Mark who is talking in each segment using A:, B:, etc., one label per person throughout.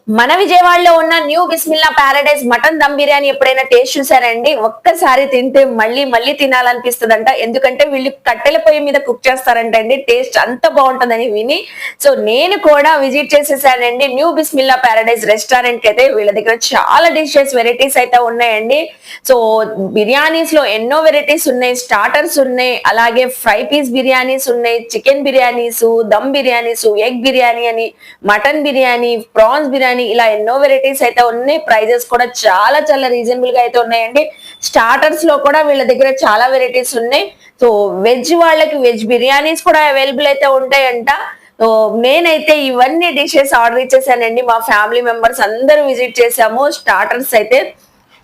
A: మన విజయవాడలో ఉన్న new Bismillah paradise mutton dum biryani ఎప్పుడైనా టేస్ట్ చూసారండి? ఒక్కసారి తింటే మళ్ళీ మళ్ళీ తినాలనిపిస్తుందంట. ఎందుకంటే వీళ్ళు కట్టెల పొయ్యి మీద కుక్ చేస్తారంట అండి. టేస్ట్ అంత బాగుంటుందని విని సో నేను కూడా విజిట్ చేసేసానండి న్యూ బిస్మిల్లా ప్యారడైజ్ రెస్టారెంట్ కి. అయితే వీళ్ళ దగ్గర చాలా డిషెస్ వెరైటీస్ అయితే ఉన్నాయండి. సో బిర్యానీస్ లో ఎన్నో వెరైటీస్ ఉన్నాయి, స్టార్టర్స్ ఉన్నాయి, అలాగే ఫ్రై పీస్ బిర్యానీస్ ఉన్నాయి, చికెన్ బిర్యానీస్, దమ్ బిర్యానీస్, ఎగ్ బిర్యానీ అని, మటన్ బిర్యానీ, ప్రాన్స్ బిర్యానీ, ఇలా ఎన్నో వెరైటీస్ అయితే ఉన్నాయి. ప్రైజెస్ కూడా చాలా చాలా రీజనబుల్ గా అయితే ఉన్నాయండి. స్టార్టర్స్ లో కూడా వీళ్ళ దగ్గర చాలా వెరైటీస్ ఉన్నాయి. సో వెజ్ వాళ్ళకి వెజ్ బిర్యానీస్ కూడా అవైలబుల్ అయితే ఉంటాయంట. సో నేనైతే ఇవన్నీ డిషెస్ ఆర్డర్ ఇచ్చేసానండి. మా ఫ్యామిలీ మెంబర్స్ అందరూ విజిట్ చేసాము. స్టార్టర్స్ అయితే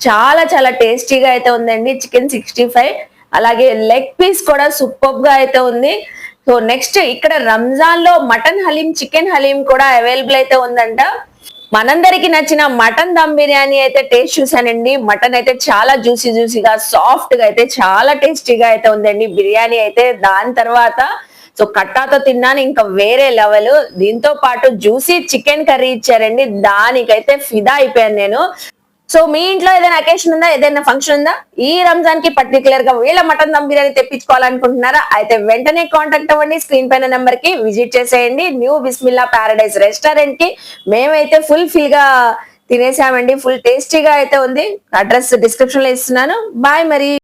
A: చాలా చాలా టేస్టీగా అయితే ఉందండి. చికెన్ 65, అలాగే లెగ్ పీస్ కూడా సూపర్ గా అయితే ఉంది. సో నెక్స్ట్ ఇక్కడ రంజాన్ లో మటన్ హలీం, చికెన్ హలీం కూడా అవైలబుల్ అయితే ఉందంట. మనందరికి నచ్చిన మటన్ దమ్ బిర్యానీ అయితే టేస్ట్ చూసానండి. మటన్ అయితే చాలా జ్యూసీగా సాఫ్ట్ గా అయితే చాలా టేస్టీగా అయితే ఉందండి బిర్యానీ అయితే. దాని తర్వాత సో కట్టాతో తిన్నాను, ఇంకా వేరే లెవెల్. దీంతో పాటు జ్యూసీ చికెన్ కర్రీ ఇచ్చారండి, దానికైతే ఫిదా అయిపోయాను నేను. సో మీ ఇంట్లో ఏదైనా అకేషన్ ఉందా, ఏదైనా ఫంక్షన్ ఉందా, ఈ రంజాన్ కి పర్టికులర్ గా వీళ్ళ మటన్ దమ్ బిర్యానీ తెప్పించుకోవాలనుకుంటున్నారా? అయితే వెంటనే కాంటాక్ట్ అవ్వండి. స్క్రీన్ పైన నెంబర్ కి విజిట్ చేసేయండి న్యూ బిస్మిల్లా ప్యారడైజ్ రెస్టారెంట్ కి. మేమైతే ఫుల్ గా తినేసామండి. ఫుల్ టేస్టీగా అయితే ఉంది. అడ్రస్ డిస్క్రిప్షన్ లో ఇస్తున్నాను. బాయ్ మరి.